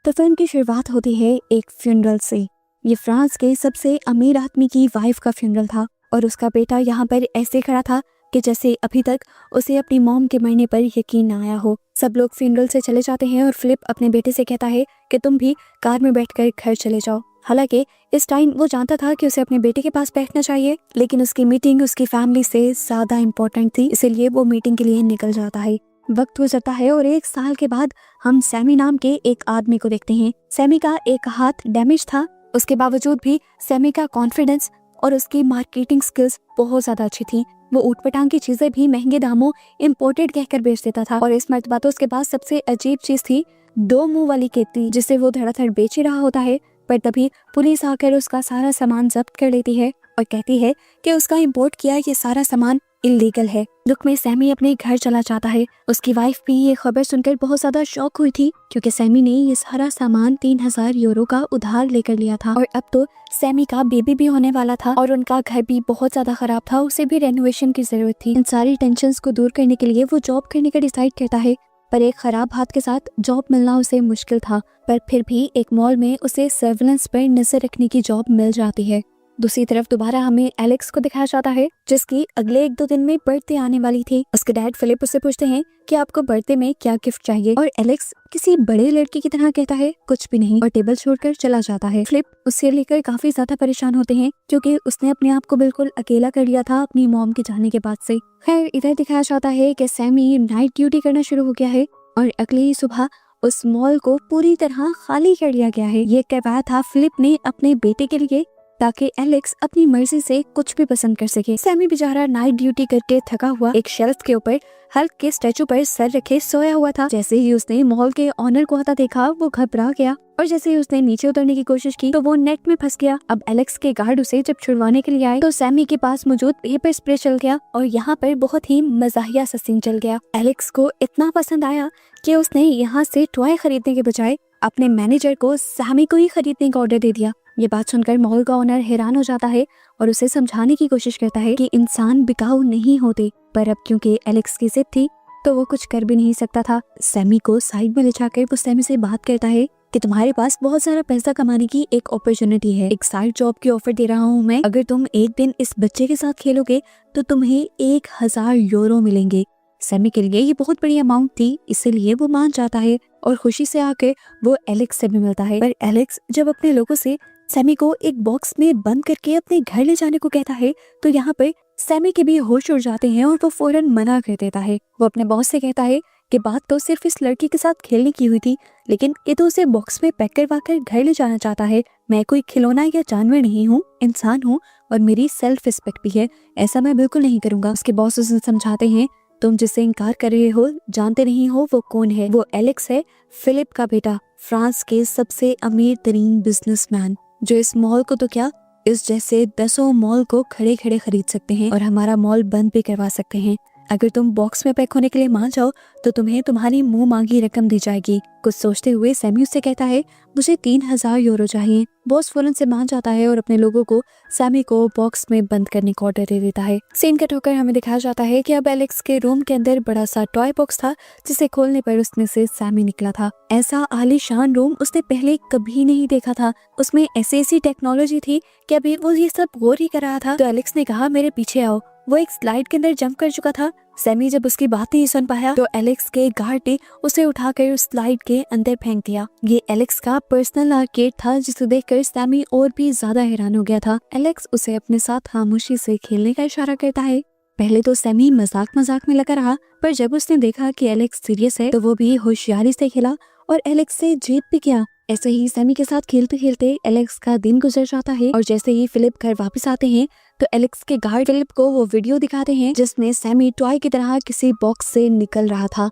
तो फिल्म की शुरुआत होती है एक फ्यूनरल से। ये फ्रांस के सबसे अमीर आदमी की वाइफ का फ्यूनरल था और उसका बेटा यहाँ पर ऐसे खड़ा था कि जैसे अभी तक उसे अपनी मॉम के मरने पर यकीन ना आया हो। सब लोग फ्यूनरल से चले जाते हैं और फिलिप अपने बेटे से कहता है कि तुम भी कार में बैठकर घर चले जाओ। हालांकि इस टाइम वो जानता था कि उसे अपने बेटे के पास बैठना चाहिए, लेकिन उसकी मीटिंग उसकी फैमिली से ज्यादा इम्पोर्टेंट थी, इसलिए वो मीटिंग के लिए निकल जाता है। वक्त गुजरता है और 1 साल के बाद हम सैमी नाम के एक आदमी को देखते हैं। सैमी का एक हाथ डैमेज था, उसके बावजूद भी सैमी का कॉन्फिडेंस और उसकी मार्केटिंग स्किल्स बहुत ज्यादा अच्छी थी। वो ऊटपटांग की चीजें भी महंगे दामों इम्पोर्टेड कहकर बेच देता था और इस मर्तबा तो उसके पास सबसे अजीब चीज थी 2 मुंह वाली केतली, जिसे वो धड़ाधड़ बेच ही रहा होता है। पर तभी पुलिस आकर उसका सारा सामान जब्त कर लेती है और कहती है कि उसका इम्पोर्ट किया ये सारा सामान इलीगल है। दुख में सैमी अपने घर चला जाता है। उसकी वाइफ भी ये खबर सुनकर बहुत ज्यादा शॉक हुई थी, क्योंकि सैमी ने ये सारा सामान 3000 यूरो का उधार लेकर लिया था और अब तो सैमी का बेबी भी होने वाला था और उनका घर भी बहुत ज्यादा खराब था, उसे भी रेनोवेशन की जरूरत थी। इन सारी टेंशंस को दूर करने के लिए वो जॉब करने का डिसाइड करता है, पर एक खराब हाथ के साथ जॉब मिलना उसे मुश्किल था। पर फिर भी एक मॉल में उसे सर्विलेंस पर नजर रखने की जॉब मिल जाती है। दूसरी तरफ दोबारा हमें एलेक्स को दिखाया जाता है, जिसकी अगले 1-2 दिन में बर्थडे आने वाली थी। उसके डैड फिलिप उससे पूछते हैं कि आपको बर्थडे में क्या गिफ्ट चाहिए, और एलेक्स किसी बड़े लड़के की तरह कहता है कुछ भी नहीं और टेबल छोड़कर चला जाता है। फिलिप उससे लेकर काफी ज्यादा परेशान होते हैं, क्योंकि उसने अपने आप को बिल्कुल अकेला कर लिया था अपनी मॉम के जाने के बाद से। खैर, इधर दिखाया जाता है कि सैमी नाइट ड्यूटी करना शुरू हो गया है और अगली ही सुबह उस मॉल को पूरी तरह खाली कर लिया गया है। ये करवाया था फिलिप ने अपने बेटे के लिए, ताकि एलेक्स अपनी मर्जी से कुछ भी पसंद कर सके। सैमी बेचारा नाइट ड्यूटी करके थका हुआ एक शेल्फ के ऊपर हल्क के स्टैचू पर सर रखे सोया हुआ था। जैसे ही उसने मॉल के ऑनर को आता देखा, वो घबरा गया और जैसे ही उसने नीचे उतरने की कोशिश की तो वो नेट में फंस गया। अब एलेक्स के गार्ड उसे जब छुड़वाने के लिए आए तो सैमी के पास मौजूद पेपर स्प्रे चल गया और यहाँ पर बहुत ही मजाहिया सा सीन चल गया। एलेक्स को इतना पसंद आया कि उसने यहाँ से टॉय खरीदने के बजाय अपने मैनेजर को सैमी को ही खरीदने का ऑर्डर दे दिया। ये बात सुनकर मॉल का ओनर हैरान हो जाता है और उसे समझाने की कोशिश करता है कि इंसान बिकाऊ नहीं होते, पर अब क्योंकि एलेक्स की जिद थी तो वो कुछ कर भी नहीं सकता था। सैमी को साइड में ले जाकर वो सैमी से बात करता है कि तुम्हारे पास बहुत सारा पैसा कमाने की एक अपॉर्चुनिटी है, एक साइड जॉब की ऑफर दे रहा हूँ मैं। अगर तुम एक दिन इस बच्चे के साथ खेलोगे तो तुम्हें 1000 यूरो मिलेंगे। सैमी के लिए ये बहुत बड़ी अमाउंट थी, इसीलिए वो मान जाता है और खुशी से आकर वो एलेक्स से भी मिलता है। पर एलेक्स जब अपने लोगों से सैमी को एक बॉक्स में बंद करके अपने घर ले जाने को कहता है तो यहाँ पर सैमी के भी होश उड़ जाते हैं और वो फौरन मना कर देता है। वो अपने बॉस से कहता है कि बात तो सिर्फ इस लड़की के साथ खेलने की हुई थी, लेकिन ये तो उसे बॉक्स में पैक करवा कर घर ले जाना चाहता है। मैं कोई खिलौना या जानवर नहीं हूँ, इंसान हूँ और मेरी सेल्फ रिस्पेक्ट भी है, ऐसा मैं बिल्कुल नहीं करूंगा। उसके बॉस उसे समझाते हैं तुम जिससे इनकार कर रहे हो जानते नहीं हो वो कौन है। वो एलेक्स है, फिलिप का बेटा, फ्रांस के सबसे अमीर तरीन बिजनेसमैन, जो इस मॉल को तो क्या इस जैसे 10 मॉल को खड़े खड़े खरीद सकते हैं और हमारा मॉल बंद भी करवा सकते हैं। अगर तुम बॉक्स में पैक होने के लिए मान जाओ तो तुम्हें तुम्हारी मुंह मांगी रकम दी जाएगी। कुछ सोचते हुए सैमी उससे कहता है मुझे 3000 यूरो चाहिए। बॉस फौरन से मान जाता है और अपने लोगों को सैमी को बॉक्स में बंद करने का ऑर्डर दे देता है। सीन कट होकर हमें दिखाया जाता है कि अब एलेक्स के रूम के अंदर बड़ा सा टॉय बॉक्स था, जिसे खोलने पर उसमें से सैमी निकला था। ऐसा आलीशान रूम उसने पहले कभी नहीं देखा था। उसमें ऐसी टेक्नोलॉजी थी कि अभी वो ये सब गौर ही कर रहा था। तो एलेक्स ने कहा मेरे पीछे आओ। वो एक स्लाइड के अंदर जंप कर चुका था। सैमी जब उसकी बात नहीं सुन पाया तो एलेक्स के गार्ड ने उसे उठाकर उस स्लाइड के अंदर फेंक दिया। ये एलेक्स का पर्सनल आर्केड था, जिसे देखकर सैमी और भी ज्यादा हैरान हो गया था। एलेक्स उसे अपने साथ खामोशी से खेलने का इशारा करता है। पहले तो सैमी मजाक में लगा रहा, पर जब उसने देखा कि एलेक्स सीरियस है तो वो भी होशियारी से खेला और एलेक्स से जीत भी गया। ऐसे ही सैमी के साथ खेलते खेलते एलेक्स का दिन गुजर जाता है और जैसे ही फिलिप घर वापस आते हैं तो एलेक्स के गार्ड फिलिप को वो वीडियो दिखाते हैं जिसमें सैमी टॉय की तरह किसी बॉक्स से निकल रहा था।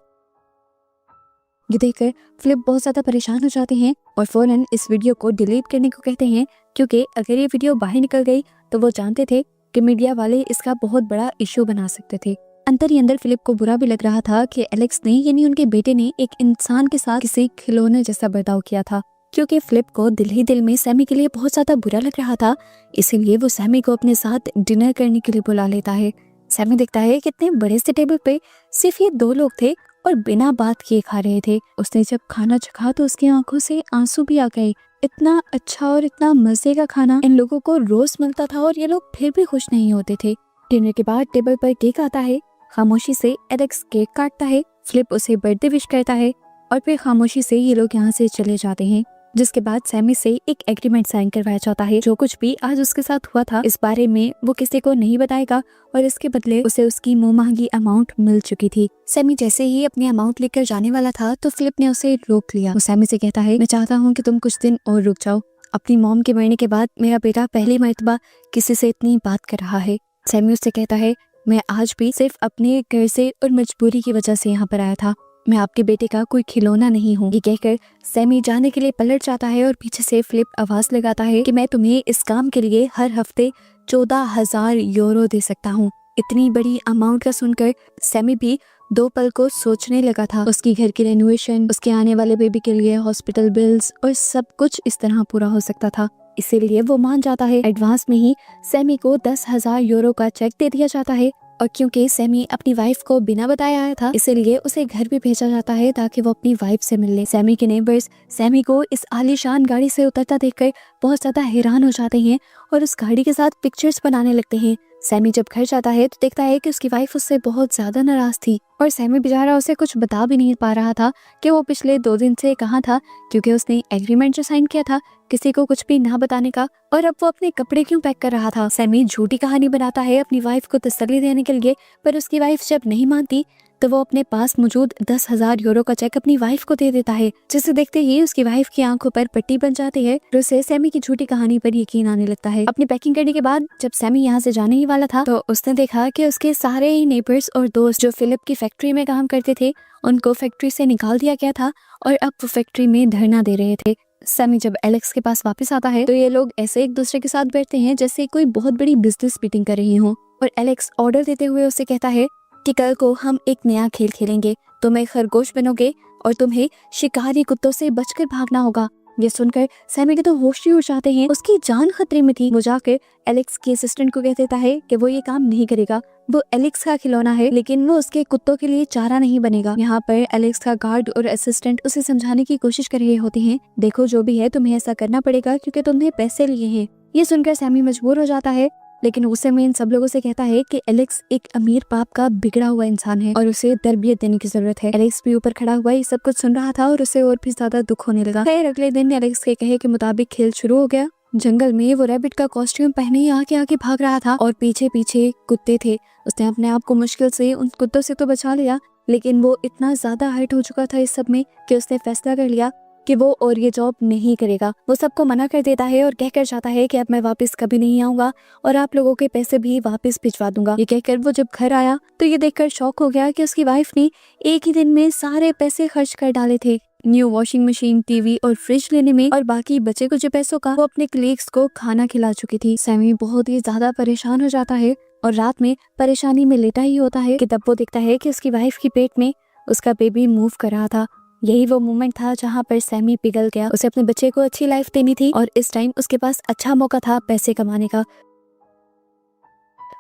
ये देखकर फिलिप बहुत ज्यादा परेशान हो जाते हैं और फौरन इस वीडियो को डिलीट करने को कहते हैं, क्योंकि अगर ये वीडियो बाहर निकल गई तो वो जानते थे कि मीडिया वाले इसका बहुत बड़ा इश्यू बना सकते थे। अंदर ही अंदर फिलिप को बुरा भी लग रहा था कि एलेक्स ने यानी उनके बेटे ने एक इंसान के साथ किसी खिलौने जैसा बर्ताव किया था, क्योंकि फिलिप को दिल ही दिल में सैमी के लिए बहुत ज्यादा बुरा लग रहा था। इसीलिए वो सैमी को अपने साथ डिनर करने के लिए बुला लेता है। सैमी देखता है कि इतने बड़े से टेबल पे सिर्फ ये 2 लोग थे और बिना बात किए खा रहे थे। उसने जब खाना चखा तो उसकी आंखों से आंसू भी आ गए। इतना अच्छा और इतना मजे का खाना इन लोगों को रोज मिलता था और ये लोग फिर भी खुश नहीं होते थे। डिनर के बाद टेबल पर केक आता है। खामोशी से एलेक्स केक काटता है। फिलिप उसे बर्थडे विश करता है और फिर खामोशी से ये लोग यहाँ से चले जाते हैं। जिसके बाद सैमी से एक एग्रीमेंट साइन करवाया जाता है। जो कुछ भी आज उसके साथ हुआ था इस बारे में वो किसी को नहीं बताएगा और इसके बदले उसे उसकी मुंह मांगी अमाउंट मिल चुकी थी। सैमी जैसे ही अपनी अमाउंट लेकर जाने वाला था तो फिलिप ने उसे रोक लिया। वो सैमी से कहता है, मैं चाहता हूँ कि तुम कुछ दिन और रुक जाओ। अपनी मॉम के मरने के बाद मेरा बेटा पहली मर्तबा किसी से इतनी बात कर रहा है। सैमी उससे कहता है, मैं आज भी सिर्फ अपने घर से और मजबूरी की वजह से यहाँ पर आया था। मैं आपके बेटे का कोई खिलौना नहीं हूँ। ये कहकर सैमी जाने के लिए पलट जाता है और पीछे से फिलिप आवाज लगाता है कि मैं तुम्हें इस काम के लिए हर हफ्ते 14,000 यूरो दे सकता हूँ। इतनी बड़ी अमाउंट का सुनकर सैमी भी 2 पल को सोचने लगा था। उसकी घर की रेनोवेशन, उसके आने वाले बेबी के लिए हॉस्पिटल बिल्स और सब कुछ इस तरह पूरा हो सकता था। इसीलिए वो मान जाता है। एडवांस में ही सैमी को 10,000 यूरो का चेक दे दिया जाता है और क्योंकि सैमी अपनी वाइफ को बिना बताए आया था इसीलिए उसे घर भी भेजा जाता है ताकि वो अपनी वाइफ से मिल ले। सैमी के नेबर्स सैमी को इस आलीशान गाड़ी से उतरता देखकर बहुत ज्यादा हैरान हो जाते हैं और उस गाड़ी के साथ पिक्चर्स बनाने लगते हैं। सैमी जब घर जाता है तो देखता है कि उसकी वाइफ उससे बहुत ज्यादा नाराज थी और सैमी बेचारा उसे कुछ बता भी नहीं पा रहा था कि वो पिछले 2 दिन से कहाँ था, क्योंकि उसने एग्रीमेंट जो साइन किया था किसी को कुछ भी ना बताने का। और अब वो अपने कपड़े क्यों पैक कर रहा था। सैमी झूठी कहानी बनाता है अपनी वाइफ को तसल्ली देने के लिए, पर उसकी वाइफ जब नहीं मानती तो वो अपने पास मौजूद 10,000 यूरो का चेक अपनी वाइफ को दे देता है, जिसे देखते ही उसकी वाइफ की आंखों पर पट्टी बन जाती है और उसे सैमी की झूठी कहानी पर यकीन आने लगता है। अपनी पैकिंग करने के बाद जब सैमी यहाँ से जाने ही वाला था तो उसने देखा कि उसके सारे ही नेबर्स और दोस्त जो फिलिप की फैक्ट्री में काम करते थे उनको फैक्ट्री से निकाल दिया गया था और अब वो फैक्ट्री में धरना दे रहे थे। सैमी जब एलेक्स के पास वापस आता है तो ये लोग ऐसे एक दूसरे के साथ बैठते हैं जैसे कोई बहुत बड़ी बिजनेस मीटिंग कर रही हो और एलेक्स ऑर्डर देते हुए उसे कहता है कि कल को हम एक नया खेल खेलेंगे। तुम एक खरगोश बनोगे और तुम्हें शिकारी कुत्तों से बचकर भागना होगा। ये सुनकर सैमी के तो होश ही उड़ जाते हैं। उसकी जान खतरे में थी। वो जाकर एलेक्स के असिस्टेंट को कह देता है कि वो ये काम नहीं करेगा। वो एलेक्स का खिलौना है लेकिन वो उसके कुत्तों के लिए चारा नहीं बनेगा। यहाँ पर एलेक्स का गार्ड और असिस्टेंट उसे समझाने की कोशिश कर रहे होते हैं, देखो जो भी है तुम्हें ऐसा करना पड़ेगा क्योंकि तुमने पैसे लिए हैं। ये सुनकर सैमी मजबूर हो जाता है, लेकिन उसे में इन सब लोगों से कहता है कि एलेक्स एक अमीर बाप का बिगड़ा हुआ इंसान है और उसे तरबियत देने की जरूरत है। एलेक्स भी ऊपर खड़ा हुआ ये सब कुछ सुन रहा था और उसे और भी ज्यादा दुख होने लगा। खैर अगले दिन एलेक्स के कहे के मुताबिक खेल शुरू हो गया। जंगल में वो रैबिट का कॉस्ट्यूम पहने ही आगे आगे भाग रहा था और पीछे पीछे कुत्ते थे। उसने अपने आप को मुश्किल से उन कुत्तों से तो बचा लिया, लेकिन वो इतना ज्यादा हर्ट हो चुका था इस सब में कि उसने फैसला कर लिया कि वो और ये जॉब नहीं करेगा। वो सबको मना कर देता है और कहकर जाता है कि अब मैं वापस कभी नहीं आऊंगा और आप लोगों के पैसे भी वापस भिजवा दूंगा। ये कहकर वो जब घर आया तो ये देखकर शॉक हो गया कि उसकी वाइफ ने एक ही दिन में सारे पैसे खर्च कर डाले थे न्यू वॉशिंग मशीन, टीवी और फ्रिज लेने में, और बाकी बचे कुछ पैसों का वो अपने कलीग्स को खाना खिला चुकी थी। सैमी बहुत ही ज्यादा परेशान हो जाता है और रात में परेशानी में लेटा ही होता है कि तब वो देखता है कि उसकी वाइफ की पेट में उसका बेबी मूव कर रहा था। यही वो मोमेंट था जहाँ पर सैमी पिघल गया। उसे अपने बच्चे को अच्छी लाइफ देनी थी और इस टाइम उसके पास अच्छा मौका था पैसे कमाने का।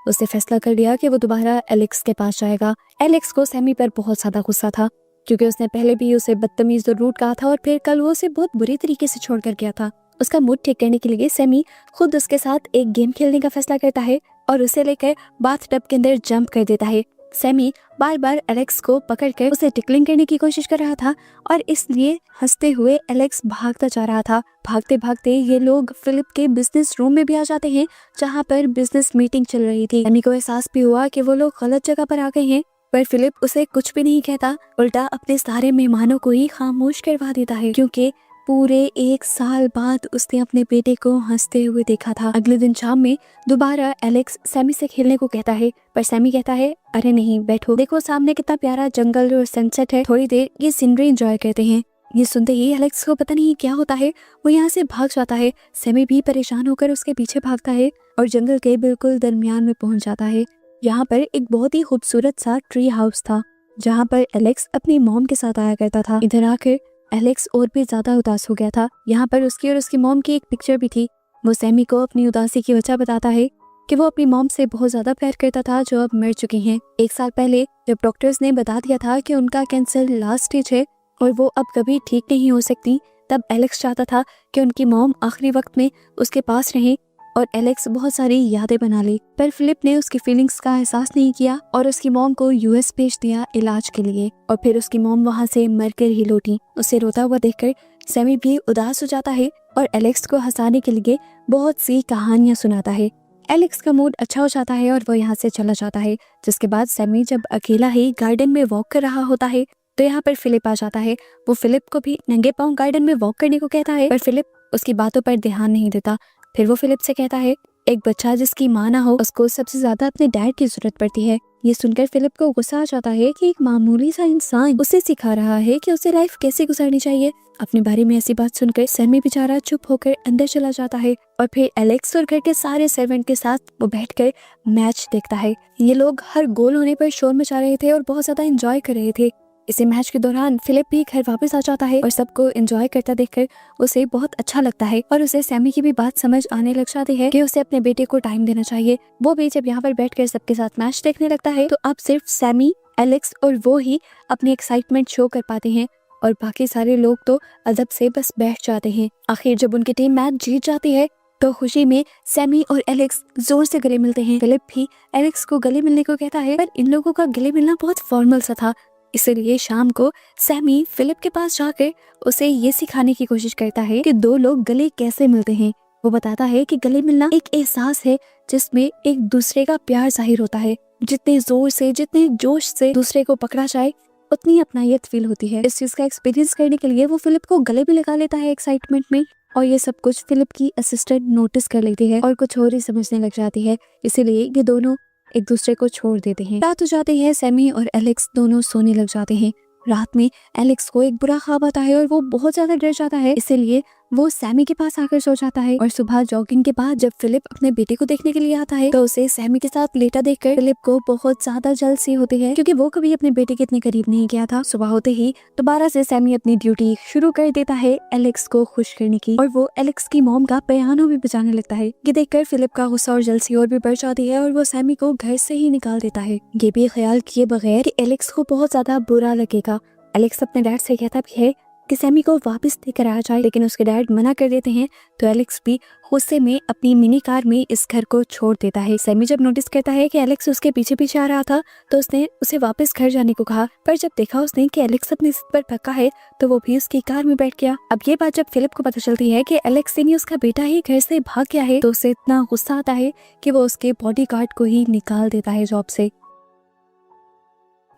उसने फैसला कर लिया कि वो दोबारा एलेक्स के पास जाएगा। एलेक्स को सैमी पर बहुत ज्यादा गुस्सा था क्योंकि उसने पहले भी उसे बदतमीज और रूड कहा था और फिर कल वो उसे बहुत बुरी तरीके से छोड़ कर गया था। उसका मूड ठीक करने के लिए सैमी खुद उसके साथ एक गेम खेलने का फैसला करता है और उसे लेकर बाथटब के अंदर जंप कर देता है। सैमी बार बार एलेक्स को पकड़कर उसे टिकलिंग करने की कोशिश कर रहा था और इसलिए हंसते हुए एलेक्स भागता जा रहा था। भागते भागते ये लोग फिलिप के बिजनेस रूम में भी आ जाते हैं जहाँ पर बिजनेस मीटिंग चल रही थी। सैमी को एहसास भी हुआ कि वो लोग गलत जगह पर आ गए हैं, पर फिलिप उसे कुछ भी नहीं कहता, उल्टा अपने सारे मेहमानों को ही खामोश करवा देता है क्योंकि पूरे 1 साल बाद उसने अपने बेटे को हंसते हुए देखा था। अगले दिन शाम में दोबारा एलेक्स सैमी से खेलने को कहता है, पर सैमी कहता है अरे नहीं बैठो, देखो सामने कितना प्यारा जंगल और सनसेट है, थोड़ी देर ये सीनरी एंजॉय करते हैं। ये सुनते ही एलेक्स को पता नहीं क्या होता है, वो यहाँ से भाग जाता है। सैमी भी परेशान होकर उसके पीछे भागता है और जंगल के बिल्कुल दरमियान में पहुंच जाता है। यहाँ पर एक बहुत ही खूबसूरत सा ट्री हाउस था जहाँ पर एलेक्स अपनी मॉम के साथ आया करता था। इधर आकर एलेक्स और भी ज्यादा उदास हो गया था। यहाँ पर उसकी और उसकी मॉम की एक पिक्चर भी थी। वो सैमी को अपनी उदासी की वजह बताता है कि वो अपनी मॉम से बहुत ज्यादा प्यार करता था जो अब मर चुकी हैं। 1 साल पहले जब डॉक्टर्स ने बता दिया था कि उनका कैंसर लास्ट स्टेज है और वो अब कभी ठीक नहीं हो सकती, तब एलेक्स चाहता था कि उनकी मॉम आखिरी वक्त में उसके पास रहे और एलेक्स बहुत सारी यादें बना ली। पर फिलिप ने उसकी फीलिंग्स का एहसास नहीं किया और उसकी मॉम को यूएस भेज दिया इलाज के लिए और फिर उसकी मॉम वहाँ से मरकर ही लौटी। उसे रोता हुआ देखकर सैमी भी उदास हो जाता है और एलेक्स को हंसाने के लिए बहुत सी कहानियां सुनाता है। एलेक्स का मूड अच्छा हो जाता है और वो यहाँ से चला जाता है। जिसके बाद सैमी जब अकेला ही गार्डन में वॉक कर रहा होता है तो यहाँ पर फिलिप आ जाता है। वो फिलिप को भी नंगे पांव गार्डन में वॉक करने को कहता है, पर फिलिप उसकी बातों पर ध्यान नहीं देता। फिर वो फिलिप से कहता है, एक बच्चा जिसकी माँ ना हो उसको सबसे ज्यादा अपने डैड की जरूरत पड़ती है। ये सुनकर फिलिप को गुस्सा आ जाता है कि एक मामूली सा इंसान उसे सिखा रहा है कि उसे लाइफ कैसे गुजारनी चाहिए। अपने बारे में ऐसी बात सुनकर सैमी बेचारा चुप होकर अंदर चला जाता है और फिर एलेक्स और घर के सारे सर्वेंट के साथ वो बैठकर मैच देखता है। ये लोग हर गोल होने पर शोर मचा रहे थे और बहुत ज्यादा एंजॉय कर रहे थे। इसी मैच के दौरान फिलिप भी घर वापस आ जाता है और सबको एंजॉय करता देखकर उसे बहुत अच्छा लगता है और उसे सैमी की भी बात समझ आने लग जाती है कि उसे अपने बेटे को टाइम देना चाहिए। वो भी जब यहाँ पर बैठकर सबके साथ मैच देखने लगता है तो अब सिर्फ सैमी, एलेक्स और वो ही अपनी एक्साइटमेंट शो कर पाते हैं और बाकी सारे लोग तो अदब से बस बैठ जाते हैं। आखिर जब उनकी टीम मैच जीत जाती है तो खुशी में सैमी और एलेक्स जोर से गले मिलते हैं। फिलिप भी एलेक्स को गले मिलने को कहता है, पर इन लोगों का गले मिलना बहुत फॉर्मल सा था, इसलिए शाम को सैमी फिलिप के पास जाकर उसे ये सिखाने की कोशिश करता है कि दो लोग गले कैसे मिलते हैं। वो बताता है कि गले मिलना एक एहसास है जिसमें एक दूसरे का प्यार जाहिर होता है। जितने जोर से, जितने जोश से दूसरे को पकड़ा जाए उतनी अपनायत फील होती है। इस चीज का एक्सपीरियंस करने के लिए वो फिलिप को गले भी लगा लेता है एक्साइटमेंट में और ये सब कुछ फिलिप की असिस्टेंट नोटिस कर लेती है और कुछ और ही समझने लग जाती है। इसीलिए ये दोनों एक दूसरे को छोड़ देते हैं। रात हो जाती है, सैमी और एलेक्स दोनों सोने लग जाते हैं। रात में एलेक्स को एक बुरा ख्वाब आता है और वो बहुत ज्यादा डर जाता है, इसीलिए वो सैमी के पास आकर सो जाता है। और सुबह जॉगिंग के बाद जब फिलिप अपने बेटे को देखने के लिए आता है तो उसे सैमी के साथ लेटा देखकर फिलिप को बहुत ज्यादा जलसी होती है क्योंकि वो कभी अपने बेटे के इतने करीब नहीं गया था। सुबह होते ही दोबारा से सैमी अपनी ड्यूटी शुरू कर देता है एलेक्स को खुश करने की और वो एलेक्स की मॉम का पियानो भी बजाने लगता है। ये देखकर फिलिप का गुस्सा और जलसी और भी बढ़ जाती है और वो सैमी को घर से ही निकाल देता है, ये भी ख्याल किए बगैर कि एलेक्स को बहुत ज्यादा बुरा लगेगा। एलेक्स अपने डैड से कहता भी है कि सैमी को वापस लेकर आया जाए, लेकिन उसके डैड मना कर देते हैं तो एलेक्स भी गुस्से में अपनी मिनी कार में इस घर को छोड़ देता है। सैमी जब नोटिस करता है कि एलेक्स उसके पीछे पीछे आ रहा था तो उसने उसे वापस घर जाने को कहा, पर जब देखा उसने कि एलेक्स अपनी जिद पर पक्का है तो वो भी उसकी कार में बैठ गया। अब ये बात जब फिलिप को पता चलती है कि एलेक्स यानी उसका बेटा ही घर से भाग गया है तो उसे इतना गुस्सा आता है कि वो उसके बॉडीगार्ड को ही निकाल देता है जॉब से।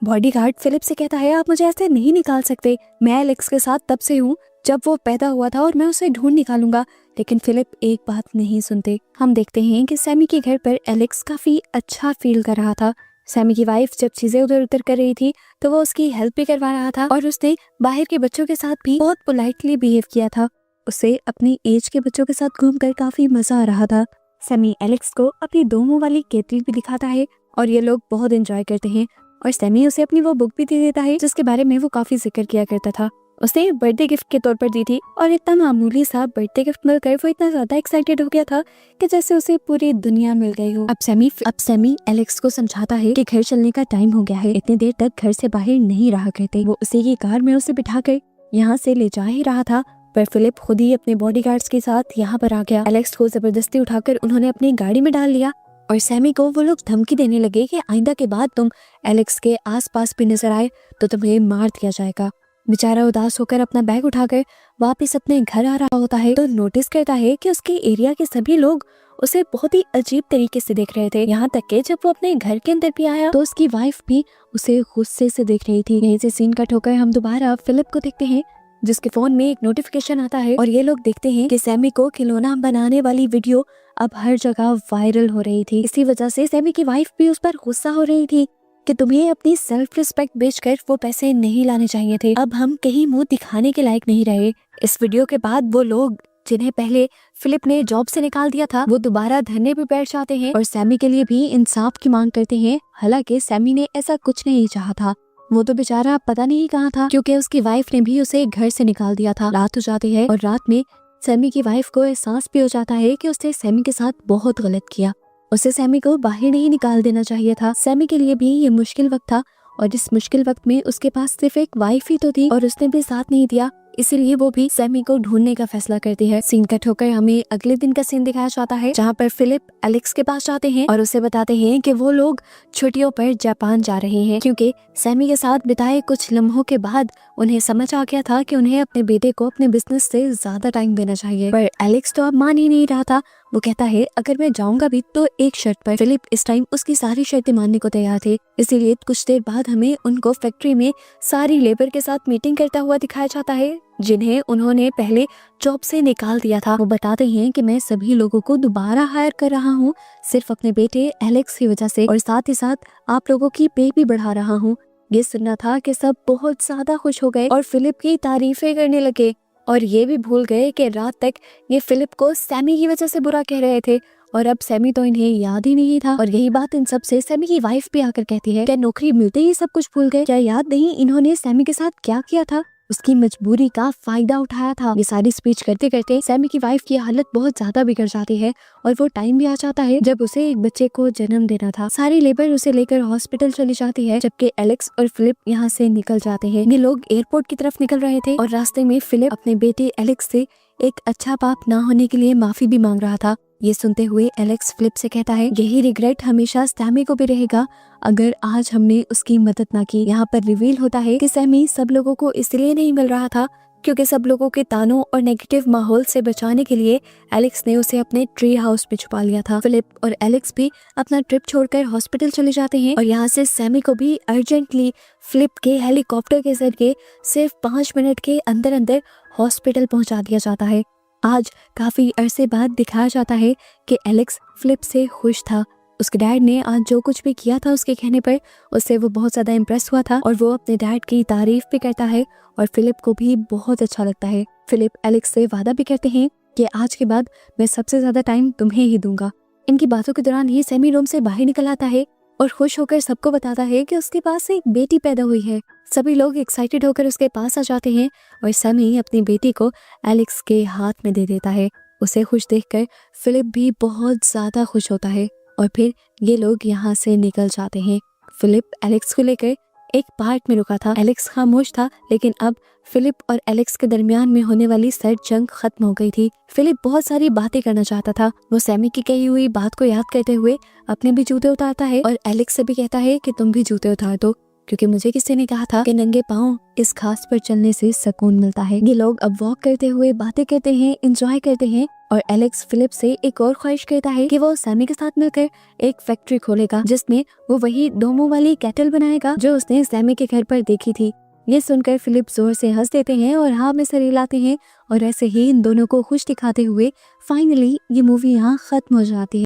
बॉडीगार्ड फिलिप से कहता है, आप मुझे ऐसे नहीं निकाल सकते, मैं एलेक्स के साथ तब से हूँ जब वो पैदा हुआ था और मैं उसे ढूंढ निकालूंगा। लेकिन फिलिप एक बात नहीं सुनते। हम देखते हैं कि सैमी के घर पर एलेक्स काफी अच्छा फील कर रहा था। सैमी की वाइफ जब चीजें उधर उधर कर रही थी तो वो उसकी हेल्प भी करवा रहा था और उसने बाहर के बच्चों के साथ भी बहुत पोलाइटली बिहेव किया था। उसे अपनी एज के बच्चों के साथ घूमकर काफी मजा आ रहा था। सैमी एलेक्स को अपनी 2 मुंह वाली केतली भी दिखाता है और ये लोग बहुत एंजॉय करते हैं और सैमी उसे अपनी वो बुक भी दे देता है जिसके बारे में वो काफी जिक्र किया करता था। उसे बर्थडे गिफ्ट के तौर पर दी थी और इतना मामूली सा बर्थडे गिफ्ट मिलकर वो इतना ज्यादा एक्साइटेड हो गया था कि जैसे उसे पूरी दुनिया मिल गई हो। अब सैमी एलेक्स को समझाता है कि घर चलने का टाइम हो गया है, इतनी देर तक घर से बाहर नहीं रहा करते। वो उसी की कार में उसे बिठाकर यहाँ से ले जा ही रहा था पर फिलिप खुद ही अपने बॉडीगार्ड्स के साथ यहाँ पर आ गया। एलेक्स को जबरदस्ती उठाकर उन्होंने अपनी गाड़ी में डाल लिया और सैमी को वो लोग धमकी देने लगे कि आइंदा के बाद तुम एलेक्स के आसपास भी नजर आए तो तुम्हें मार दिया जाएगा। बेचारा उदास होकर अपना बैग उठाकर वापस अपने घर आ रहा होता है तो नोटिस करता है कि उसके एरिया के सभी लोग उसे बहुत ही अजीब तरीके से देख रहे थे। यहाँ तक कि जब वो अपने घर के अंदर भी आया तो उसकी वाइफ भी उसे गुस्से से देख रही थी। यहीं से सीन कट होकर हम दोबारा फिलिप को देखते हैं जिसके फोन में एक नोटिफिकेशन आता है और ये लोग देखते हैं कि सैमी को खिलौना बनाने वाली वीडियो अब हर जगह वायरल हो रही थी। इसी वजह से सैमी की वाइफ भी उस पर गुस्सा हो रही थी कि तुम्हें अपनी सेल्फ रिस्पेक्ट बेचकर वो पैसे नहीं लाने चाहिए थे। अब हम कहीं मुंह दिखाने के लायक नहीं रहे। इस वीडियो के बाद वो लोग जिन्हें पहले फिलिप ने जॉब से निकाल दिया था वो दोबारा धरने पे बैठ जाते हैं और सैमी के लिए भी इंसाफ की मांग करते हैं। हालांकि सैमी ने ऐसा कुछ नहीं चाहा था, वो तो बेचारा पता नहीं कहाँ था क्योंकि उसकी वाइफ ने भी उसे घर से निकाल दिया था। रात हो जाती है और रात में सैमी की वाइफ को एहसास भी हो जाता है कि उसने सैमी के साथ बहुत गलत किया। उसे सैमी को बाहर नहीं निकाल देना चाहिए था। सैमी के लिए भी ये मुश्किल वक्त था और इस मुश्किल वक्त में उसके पास सिर्फ एक वाइफ ही तो थी और उसने भी साथ नहीं दिया, इसीलिए वो भी सैमी को ढूंढने का फैसला करती है। सीन कट होकर हमें अगले दिन का सीन दिखाया जाता है, जहाँ पर फिलिप एलेक्स के पास जाते हैं और उसे बताते हैं कि वो लोग छुट्टियों पर जापान जा रहे हैं, क्योंकि सैमी के साथ बिताए कुछ लम्हों के बाद उन्हें समझ आ गया था कि उन्हें अपने बेटे को अपने बिजनेस से ज्यादा टाइम देना चाहिए। पर एलेक्स तो अब मान ही नहीं रहा था। वो कहता है अगर मैं जाऊंगा भी तो एक शर्त पर। फिलिप इस टाइम उसकी सारी शर्तें मानने को तैयार थे, इसीलिए कुछ देर बाद हमें उनको फैक्ट्री में सारी लेबर के साथ मीटिंग करता हुआ दिखाया जाता है, जिन्हें उन्होंने पहले जॉब से निकाल दिया था। वो बताते हैं कि मैं सभी लोगों को दोबारा हायर कर रहा हूँ सिर्फ अपने बेटे एलेक्स की वजह से, और साथ ही साथ आप लोगों की पे भी बढ़ा रहा हूँ। ये सुनना था कि सब बहुत ज्यादा खुश हो गए और फिलिप की तारीफें करने लगे, और ये भी भूल गए कि रात तक ये फिलिप को सैमी की वजह से बुरा कह रहे थे, और अब सैमी तो इन्हें याद ही नहीं था। और यही बात इन सब से सैमी की वाइफ भी आकर कहती है, क्या नौकरी मिलते ही सब कुछ भूल गए? क्या याद नहीं इन्होंने सैमी के साथ क्या किया था? उसकी मजबूरी का फायदा उठाया था। ये सारी स्पीच करते करते सैमी की वाइफ की हालत बहुत ज्यादा बिगड़ जाती है और वो टाइम भी आ जाता है जब उसे एक बच्चे को जन्म देना था। सारी लेबर उसे लेकर हॉस्पिटल चली जाती है, जबकि एलेक्स और फिलिप यहाँ से निकल जाते हैं। ये लोग एयरपोर्ट की तरफ निकल रहे थे और रास्ते में फिलिप अपने बेटे एलेक्स से एक अच्छा बाप ना होने के लिए माफी भी मांग रहा था। ये सुनते हुए एलेक्स फिलिप से कहता है, यही रिग्रेट हमेशा सैमी को भी रहेगा अगर आज हमने उसकी मदद ना की। यहाँ पर रिवील होता है कि सैमी सब लोगों को इसलिए नहीं मिल रहा था क्योंकि सब लोगों के तानों और नेगेटिव माहौल से बचाने के लिए एलेक्स ने उसे अपने ट्री हाउस पे छुपा लिया था। फिलिप और एलेक्स भी अपना ट्रिप छोड़कर हॉस्पिटल चले जाते हैं और यहाँ से सैमी को भी अर्जेंटली फिलिप के हेलीकॉप्टर के जरिए सिर्फ 5 मिनट के अंदर अंदर हॉस्पिटल पहुंचा दिया जाता है। आज काफी अरसे बाद दिखाया जाता है कि एलेक्स फिलिप से खुश था। उसके डैड ने आज जो कुछ भी किया था उसके कहने पर उससे वो बहुत ज्यादा इम्प्रेस हुआ था और वो अपने डैड की तारीफ भी करता है और फिलिप को भी बहुत अच्छा लगता है। फिलिप एलेक्स से वादा भी करते हैं कि आज के बाद मैं सबसे ज्यादा टाइम तुम्हें ही दूंगा। इनकी बातों के दौरान ही सैमी रूम से बाहर निकल आता है और खुश होकर सबको बताता है कि उसके पास एक बेटी पैदा हुई है। सभी लोग एक्साइटेड होकर उसके पास आ जाते हैं और सैमी अपनी बेटी को एलेक्स के हाथ में दे देता है। उसे खुश देखकर फिलिप भी बहुत ज्यादा खुश होता है और फिर ये लोग यहाँ से निकल जाते हैं। फिलिप एलेक्स को लेकर एक पार्क में रुका था। एलेक्स खामोश था, लेकिन अब फिलिप और एलेक्स के दरमियान में होने वाली सर्द जंग खत्म हो गई थी। फिलिप बहुत सारी बातें करना चाहता था। वो सैमी की कही हुई बात को याद करते हुए अपने भी जूते उतारता है और एलेक्स से भी कहता है कि तुम भी जूते उतार दो, क्योंकि मुझे किसी ने कहा था कि नंगे पाँव इस घास पर चलने से सुकून मिलता है। ये लोग अब वॉक करते हुए बातें करते हैं, एंजॉय करते हैं और एलेक्स फिलिप से एक और ख्वाहिश करता है कि वो सैमी के साथ मिलकर एक फैक्ट्री खोलेगा जिसमें वो वही डोमो वाली केटल बनाएगा जो उसने सैमी के घर पर देखी थी। ये सुनकर फिलिप जोर से हंस देते हैं और हाँ में सर हिलाते हैं और ऐसे ही इन दोनों को खुश दिखाते हुए फाइनली ये मूवी यहाँ खत्म हो जाती है।